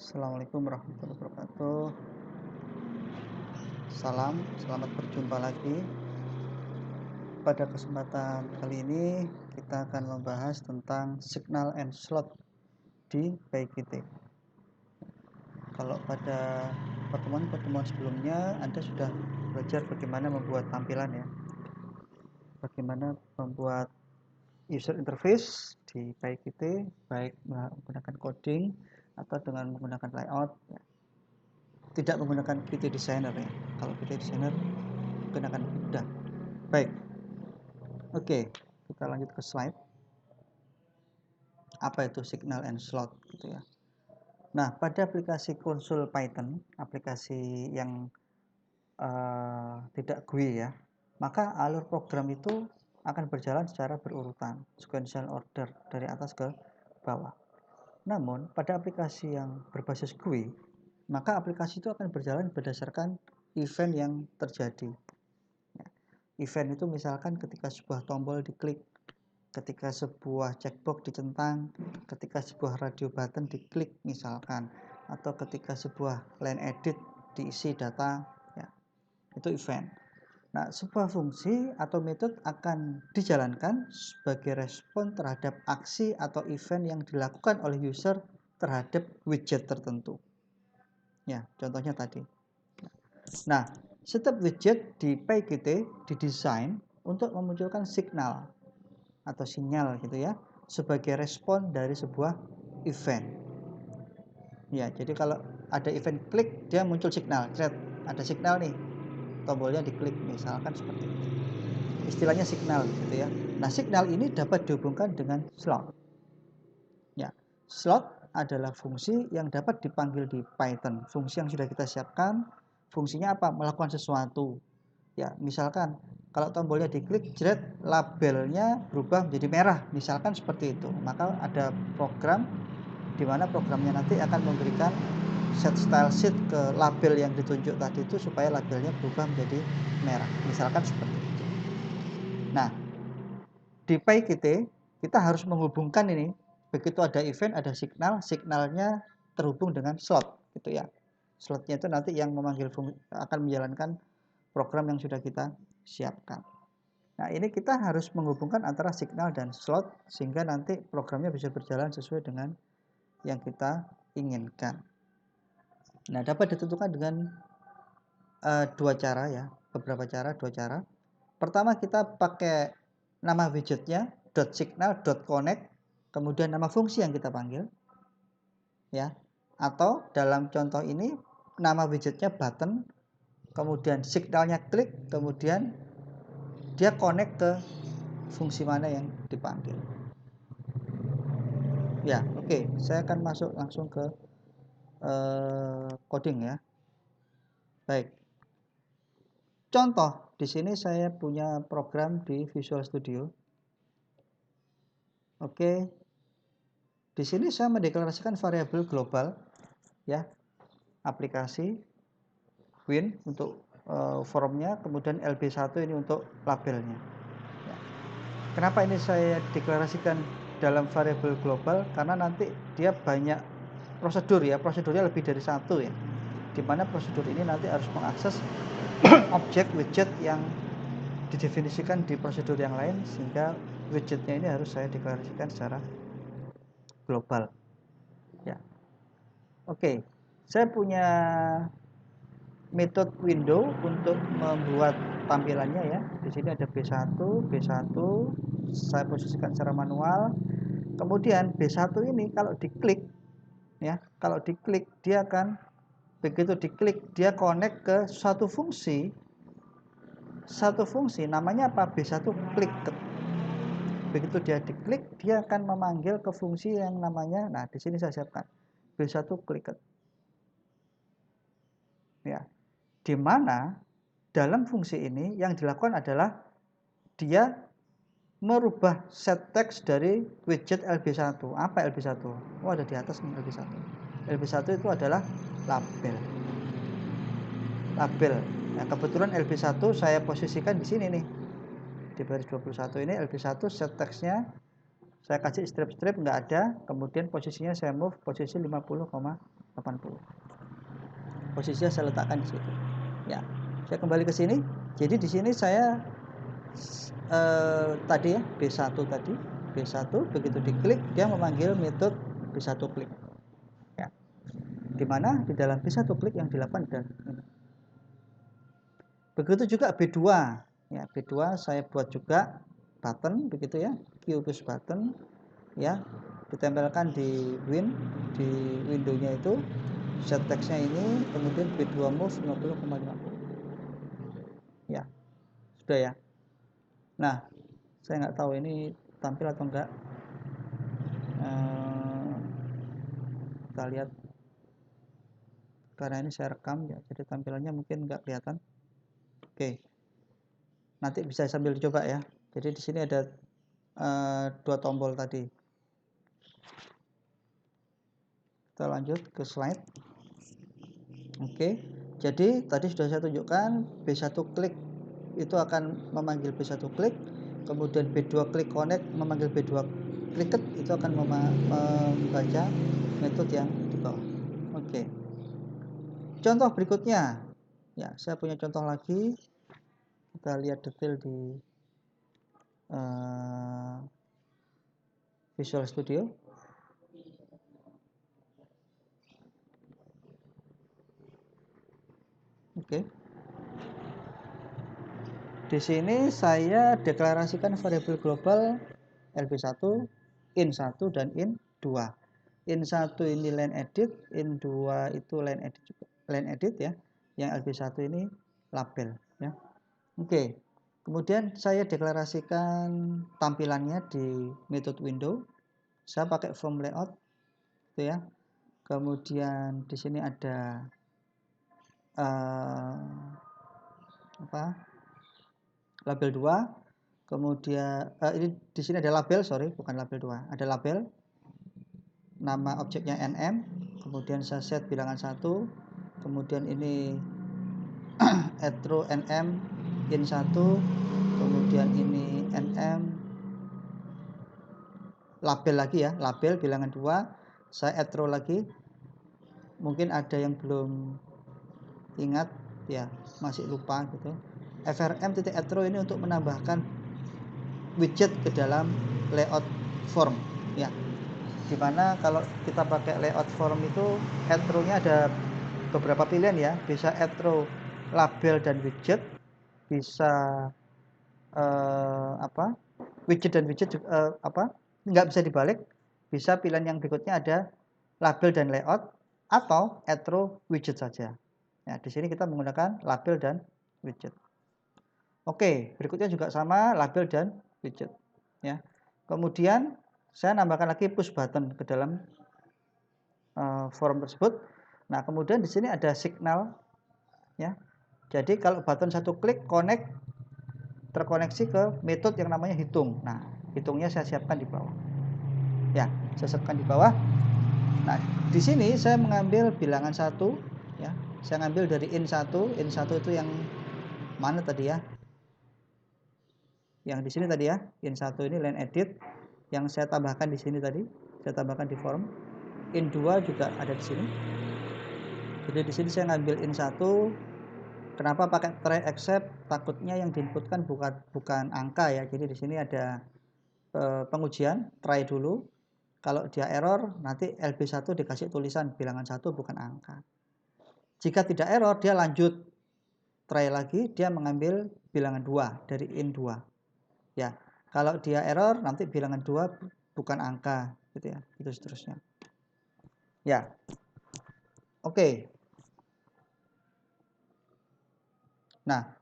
Assalamualaikum warahmatullahi wabarakatuh. Selamat berjumpa lagi. Pada kesempatan kali ini kita akan membahas tentang signal and slot di PyKit. Kalau pada pertemuan-pertemuan sebelumnya Anda sudah belajar bagaimana membuat tampilan ya, bagaimana membuat user interface di PyKit, baik menggunakan coding atau dengan menggunakan layout ya. Tidak menggunakan Qt Designer ya. Kalau Qt Designer mungkin akan lebih mudah. Baik, oke, kita lanjut ke slide. Apa itu signal and slot gitu ya. Nah, pada aplikasi konsul Python, aplikasi yang tidak GUI ya, maka alur program itu akan berjalan secara berurutan, sequential order dari atas ke bawah. Namun, pada aplikasi yang berbasis GUI, maka aplikasi itu akan berjalan berdasarkan event yang terjadi. Event itu misalkan ketika sebuah tombol diklik, ketika sebuah checkbox dicentang, ketika sebuah radio button diklik misalkan, atau ketika sebuah line edit diisi data, ya, itu event. Nah, sebuah fungsi atau metode akan dijalankan sebagai respon terhadap aksi atau event yang dilakukan oleh user terhadap widget tertentu. Ya, contohnya tadi. Nah, setiap widget di PyKit didesain untuk memunculkan signal atau sinyal gitu ya, sebagai respon dari sebuah event. Ya, jadi kalau ada event klik, dia muncul signal. Ada signal nih, tombolnya diklik misalkan seperti itu. Istilahnya signal gitu ya. Nah, signal ini dapat dihubungkan dengan slot. Ya, slot adalah fungsi yang dapat dipanggil di Python. Fungsi yang sudah kita siapkan, fungsinya apa? Melakukan sesuatu. Ya, misalkan kalau tombolnya diklik, labelnya berubah menjadi merah, misalkan seperti itu. Maka ada program di mana programnya nanti akan memberikan set style sheet ke label yang ditunjuk tadi itu supaya labelnya berubah menjadi merah, misalkan seperti itu. Nah, di PyKit kita harus menghubungkan ini. Begitu ada event, ada signal, signalnya terhubung dengan slot gitu ya. Slotnya itu nanti yang akan menjalankan program yang sudah kita siapkan. Nah, ini kita harus menghubungkan antara signal dan slot sehingga nanti programnya bisa berjalan sesuai dengan yang kita inginkan. Nah, dapat ditentukan dengan dua cara ya, dua cara. Pertama kita pakai nama widgetnya .signal.connect, kemudian nama fungsi yang kita panggil, ya. Atau dalam contoh ini nama widgetnya button, kemudian signalnya klik, kemudian dia connect ke fungsi mana yang dipanggil. Ya, oke. Saya akan masuk langsung ke coding ya. Baik. Contoh, di sini saya punya program di Visual Studio. Oke. Di sini saya mendeklarasikan variabel global ya. Aplikasi win untuk formnya, kemudian LB1 ini untuk labelnya. Ya. Kenapa ini saya deklarasikan dalam variabel global? Karena nanti dia banyak prosedur ya, prosedurnya lebih dari satu ya. Di mana prosedur ini nanti harus mengakses objek widget yang didefinisikan di prosedur yang lain, sehingga widgetnya ini harus saya deklarasikan secara global. Ya. Oke, saya punya metode window untuk membuat tampilannya ya. Di sini ada B1 saya posisikan secara manual. Kemudian B1 ini kalau diklik ya, kalau diklik dia akan begitu diklik dia connect ke satu fungsi namanya apa? B1 klik. Begitu dia diklik dia akan memanggil ke fungsi yang namanya, nah di sini saya siapkan B1 klik. Ya. Di mana dalam fungsi ini yang dilakukan adalah dia merubah set text dari widget LB1. Apa LB1? Oh, ada di atas nih LB1. LB1 itu adalah label. Label. Nah, kebetulan LB1 saya posisikan di sini nih. Di baris 21 ini LB1 set text-nya saya kasih strip-strip nggak ada, kemudian posisinya saya move posisi 50,4. 80. Posisinya saya letakkan di situ. Ya, saya kembali ke sini. Jadi di sini saya tadi ya B1 tadi, B1 begitu diklik dia memanggil metode B1 klik. Ya. Di mana di dalam B1 klik yang dilakukan dan ini. Begitu juga B2. Ya, B2 saya buat juga button begitu ya, Q push button ya, ditempelkan di windownya itu, set text-nya ini, kemudian B2 move 50,50. Ya, sudah ya. Nah, saya nggak tahu ini tampil atau enggak. Kita lihat, karena ini saya rekam ya, jadi tampilannya mungkin nggak kelihatan. Oke, nanti bisa sambil dicoba ya. Jadi di sini ada dua tombol tadi. Kita lanjut ke slide. Oke, jadi tadi sudah saya tunjukkan B1 klik itu akan memanggil B1 klik, kemudian B2 klik connect memanggil B2 clicket, itu akan membaca metode yang di bawah. Oke, contoh berikutnya ya, saya punya contoh lagi. Kita lihat detail di Visual Studio. Oke. Di sini saya deklarasikan variabel global lb1, in1 dan in2. In1 ini line edit, in2 itu line edit juga, line edit ya. Yang lb1 ini label ya. Oke. Kemudian saya deklarasikan tampilannya di metode window. Saya pakai form layout gitu ya. Kemudian di sini ada label 2, kemudian ini di sini ada label, bukan label 2, ada label, nama objeknya nm, kemudian saya set bilangan 1, kemudian ini atro nm in 1, kemudian ini nm label lagi ya, label bilangan 2, saya atro lagi. Mungkin ada yang belum ingat ya, masih lupa gitu. frm.atro ini untuk menambahkan widget ke dalam layout form ya, dimana kalau kita pakai layout form itu atro-nya ada beberapa pilihan ya, bisa atro label dan widget, bisa widget dan widget juga, nggak bisa dibalik, bisa pilihan yang berikutnya ada label dan layout atau atro widget saja. Ya, di sini kita menggunakan label dan widget. Oke, berikutnya juga sama, label dan widget ya. Kemudian saya nambahkan lagi push button ke dalam form tersebut. Nah, kemudian di sini ada signal ya. Jadi kalau button satu klik connect, terkoneksi ke metode yang namanya hitung. Nah, hitungnya saya siapkan di bawah. Ya, saya siapkan di bawah. Nah, di sini saya mengambil bilangan 1 ya. Saya ngambil dari in1 itu yang mana tadi ya? Yang di sini tadi ya, in1 ini line edit yang saya tambahkan di sini tadi, saya tambahkan di form. In2 juga ada di sini. Jadi di sini saya ngambil in1. Kenapa pakai try except? Takutnya yang diinputkan bukan angka ya. Jadi di sini ada pengujian, try dulu. Kalau dia error, nanti lb1 dikasih tulisan bilangan 1 bukan angka. Jika tidak error, dia lanjut try lagi, dia mengambil bilangan 2 dari in2. Ya, kalau dia error nanti bilangan 2 bukan angka gitu ya, itu seterusnya. Ya. Oke. Nah,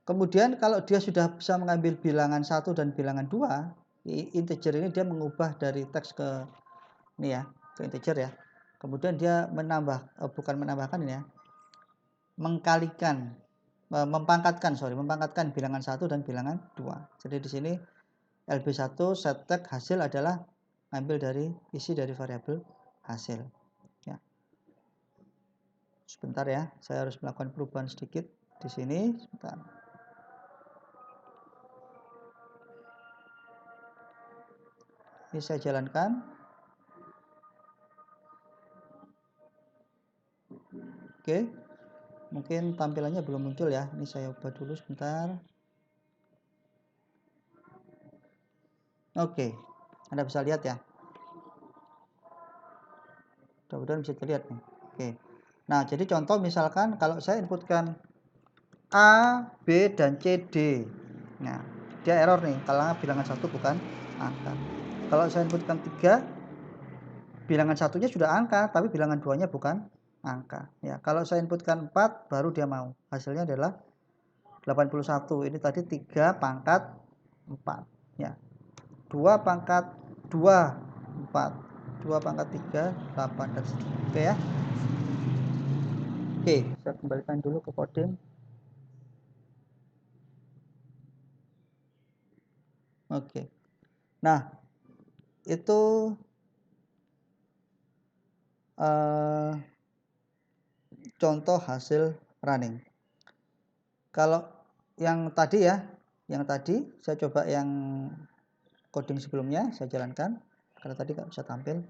kemudian kalau dia sudah bisa mengambil bilangan 1 dan bilangan 2, integer ini dia mengubah dari teks ke ini ya, ke integer ya. Kemudian dia bukan menambahkan ini ya, mengkalikan, mempangkatkan bilangan 1 dan bilangan 2. Jadi di sini lb1 set text hasil adalah ambil dari isi dari variabel hasil. Ya. Sebentar ya, saya harus melakukan perubahan sedikit di sini. Sebentar. Ini saya jalankan. Oke, mungkin tampilannya belum muncul ya. Ini saya ubah dulu sebentar. Oke, Anda bisa lihat ya. Mudah-mudahan bisa dilihat nih. Oke. Nah, jadi contoh misalkan kalau saya inputkan A, B, dan C, D. Nah, dia error nih, kalau bilangan 1 bukan angka. Kalau saya inputkan 3, bilangan satunya sudah angka, tapi bilangan 2-nya bukan angka. Ya, kalau saya inputkan 4, baru dia mau. Hasilnya adalah 81. Ini tadi 3 pangkat 4. Ya. 2 pangkat 2, 4. 2 pangkat 3, 8, dan seterusnya. Oke ya. Oke, saya kembalikan dulu ke coding. Oke. Nah, itu contoh hasil running. Kalau yang tadi ya, yang tadi saya coba yang coding sebelumnya saya jalankan karena tadi nggak bisa tampil.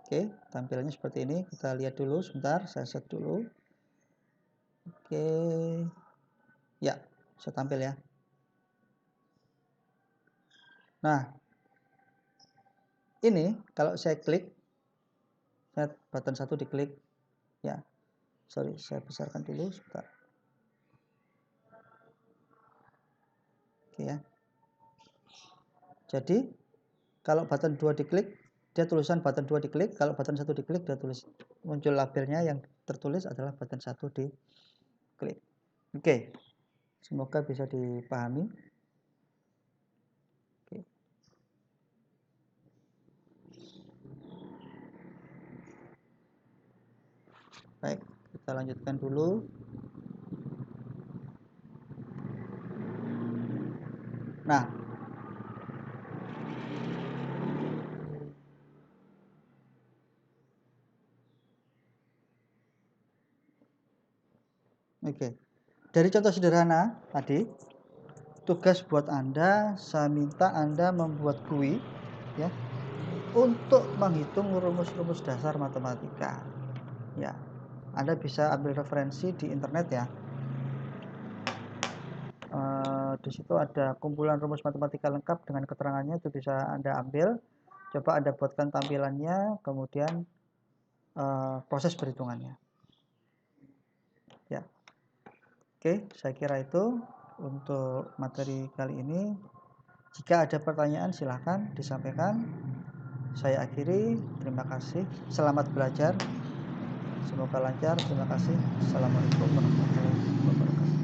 Oke, tampilannya seperti ini. Kita lihat dulu sebentar, saya set dulu. Oke, ya, bisa tampil ya. Nah, ini kalau saya klik, set button 1 diklik, ya. Sorry, saya besarkan dulu sebentar. Oke ya. Jadi kalau button 2 diklik, dia tulisan button 2 diklik, kalau button 1 diklik dia tulis muncul labelnya yang tertulis adalah button 1 diklik. Oke. Semoga bisa dipahami. Oke. Baik, kita lanjutkan dulu. Nah, oke. Dari contoh sederhana tadi, tugas buat Anda, saya minta Anda membuat GUI ya untuk menghitung rumus-rumus dasar matematika. Ya. Anda bisa ambil referensi di internet ya. Di situ ada kumpulan rumus matematika lengkap dengan keterangannya, itu bisa Anda ambil. Coba Anda buatkan tampilannya, kemudian proses perhitungannya. Ya. Oke, saya kira itu untuk materi kali ini. Jika ada pertanyaan silahkan disampaikan. Saya akhiri. Terima kasih. Selamat belajar. Semoga lancar. Terima kasih. Assalamualaikum warahmatullahi wabarakatuh.